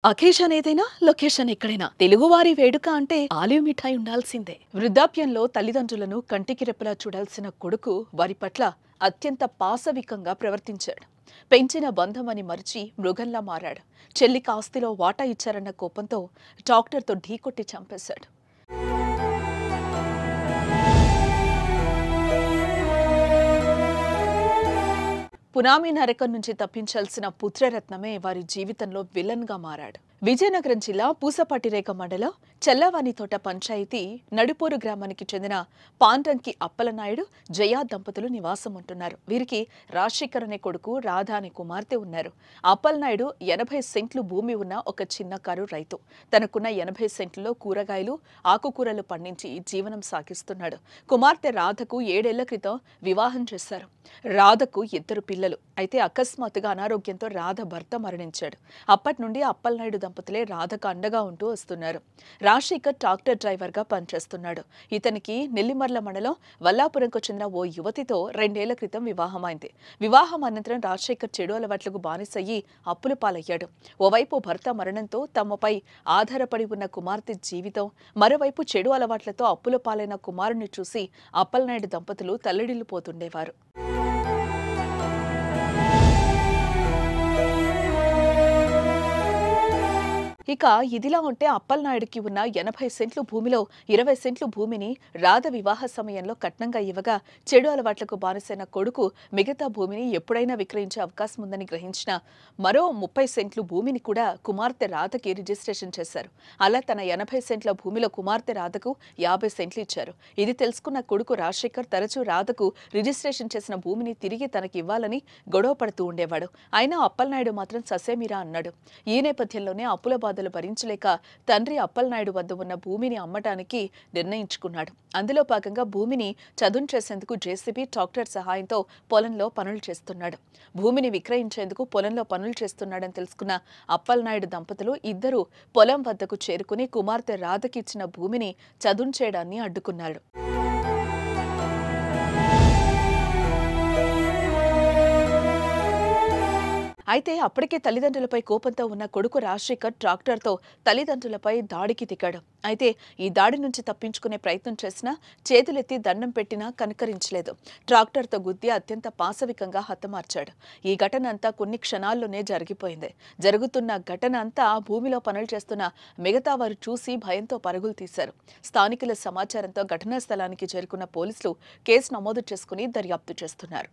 Occasion ఏదైనా location ఎక్కడైనా తెలుగువారి వేడుక అంటే ఆలివ్ మిఠాయి ఉండాల్సిందే. వృద్ధాప్యంలో తల్లిదండ్రులను కంటికి రెప్పలా చూడాల్సిన కొడుకు వారి పట్ల అత్యంత పాశవికంగా ప్రవర్తించాడు. పెంచిన బంధమని మరిచి మృగంలా మారాడు. చెల్లికి ఆస్తిలో వాటా ఇచ్చారన్న కోపంతో డాక్టర్తో ఢీకొట్టి చంపేశాడు. పునామి నరకం నుంచి తప్పించాల్సిన పుత్రరత్నమే వారి జీవితంలో విలన్ గా మారాడు. విజయనగరం జిల్లా పూసపాటిరేగ మండలం చెల్లవానితోట పంచాయతీ నడుపూరు గ్రామానికి చెందిన పాండ్రంకి అప్పలనాయుడు జయా దంపతులు నివాసం ఉంటున్నారు. వీరికి రాజశేఖర్ అనే కొడుకు, రాధా అనే కుమార్తె ఉన్నారు. అప్పలనాయుడు 80 సెంట్లు భూమి ఉన్న ఒక చిన్నకారు రైతు. తనకున్న 80 సెంట్లలో కూరగాయలు, ఆకుకూరలు పండించి జీవనం సాగిస్తున్నాడు. కుమార్తె రాధకు 7 ఏళ్ల క్రితం వివాహం చేశారు. రాధకు 2 పిల్లలు. అయితే అకస్మాత్తుగా అనారోగ్యంతో రాధ భర్త మరణించాడు. అప్పటి నుండి అప్పలనాయుడు దంపతులే రాధకు అండగా ఉంటూ వస్తున్నారు. రాజశేఖర్ ట్రాక్టర్ డ్రైవర్ గా పనిచేస్తున్నాడు. ఇతనికి నెల్లిమర్ల మండలం వల్లాపురంకు చెందిన ఓ యువతితో 2 ఏళ్ల క్రితం వివాహమైంది. వివాహం అనంతరం రాజశేఖర్ చెడు అలవాట్లకు బానిసయ్యి అప్పుల పాలయ్యాడు. ఓవైపు భర్త మరణంతో తమపై ఆధారపడి ఉన్న కుమార్తె జీవితం, మరోవైపు చెడు అలవాట్లతో అప్పుల పాలైన కుమారుని చూసి అప్పలనాయుడు దంపతులు తల్లడిల్లిపోతుండేవారు. ఇక ఇదిలా ఉంటే అప్పలనాయుడికి ఉన్న 80 సెంట్లు భూమిలో 20 సెంట్లు భూమిని రాధ వివాహ సమయంలో కట్నంగా ఇవ్వగా, చెడు అలవాట్లకు బానిసైన కొడుకు మిగతా భూమిని ఎప్పుడైనా విక్రయించే అవకాశం ఉందని గ్రహించిన మరో 30 సెంట్లు భూమిని కూడా కుమార్తె రాధకి రిజిస్ట్రేషన్ చేశారు. అలా తన 80 సెంట్ల భూమిలో కుమార్తె రాధకు 50 సెంట్లు ఇచ్చారు. ఇది తెలుసుకున్న కొడుకు రాజశేఖర్ తరచూ రాధకు రిజిస్ట్రేషన్ చేసిన భూమిని తిరిగి తనకి ఇవ్వాలని గొడవ పడుతూ ఉండేవాడు. అయినా అప్పలనాయుడు మాత్రం ససేమిరా అన్నాడు. ఈ నేపథ్యంలోనే అప్పుల బాధలు భరించలేక తండ్రి అప్పలనాయుడు వద్ద ఉన్న భూమిని అమ్మటానికి నిర్ణయించుకున్నాడు. అందులో భాగంగా భూమిని చదును చేసేందుకు జేసీబీ ట్రాక్టర్ సహాయంతో పొలంలో పనులు చేస్తున్నాడు. భూమిని విక్రయించేందుకు పొలంలో పనులు చేస్తున్నాడని తెలుసుకున్న అప్పలనాయుడు దంపతులు ఇద్దరు పొలం వద్దకు చేరుకుని కుమార్తె రాధకి ఇచ్చిన భూమిని చదును చేయడాన్ని అడ్డుకున్నాడు. అయితే అప్పటికే తల్లిదండ్రులపై కోపంతో ఉన్న కొడుకు రాజశేఖర్ ట్రాక్టర్తో తల్లిదండ్రులపై దాడికి దిగాడు. అయితే ఈ దాడి నుంచి తప్పించుకునే ప్రయత్నం చేసినా, చేతులెత్తి దండం పెట్టినా కనికరించలేదు. ట్రాక్టర్తో గుద్ది అత్యంత పాశవికంగా హతమార్చాడు. ఈ ఘటన అంతా కొన్ని క్షణాల్లోనే జరిగిపోయింది. జరుగుతున్న ఘటన అంతా భూమిలో పనులు చేస్తున్న మిగతా వారు చూసి భయంతో పరుగులు తీశారు. స్థానికుల సమాచారంతో ఘటనా స్థలానికి చేరుకున్న పోలీసులు కేసు నమోదు చేసుకుని దర్యాప్తు చేస్తున్నారు.